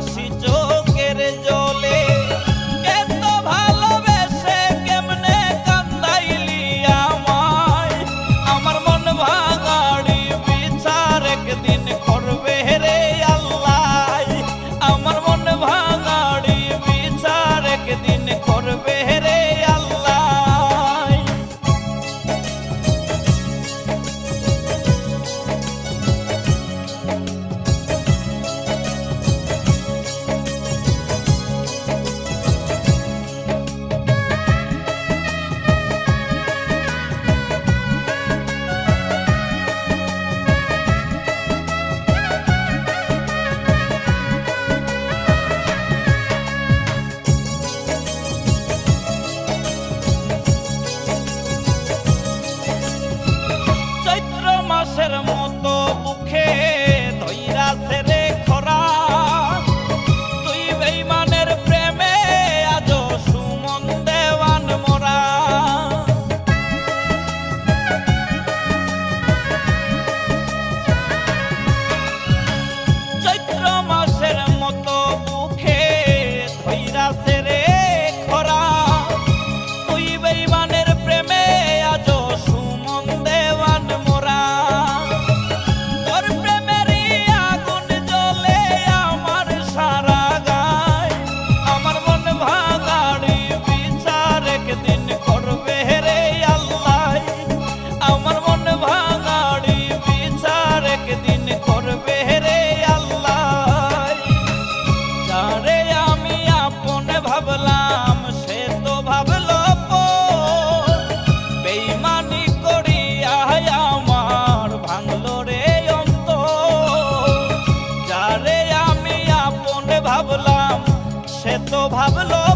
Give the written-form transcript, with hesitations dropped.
হাসি চোখের জলে এত ভালোবেসে কেমনে কান্দাইলি আমায় আমার মন ভাঙাড়ি বিচার একদিন করবে রে আল্লাহ আমার মন ভাঙাড়ি বিচার একদিন করবে রে আল্লাহ মাসের মতো বুকে ধইরাছে রে খরা তুই বেঈমানের প্রেমে আজো সুমন দেওয়ান মোরা চৈত্র মাসের মতো বুকে ধইরাছে রে খরা তুই বেঈমানের প্রেমে আজো সুমন দেওয়ান মোরা ভাবলাম সে তো ভাবলো বেঈমানি করিয়া আমার ভাঙলো রে অন্তর যারে আমি আপন ভাবলাম সে তো ভাবলো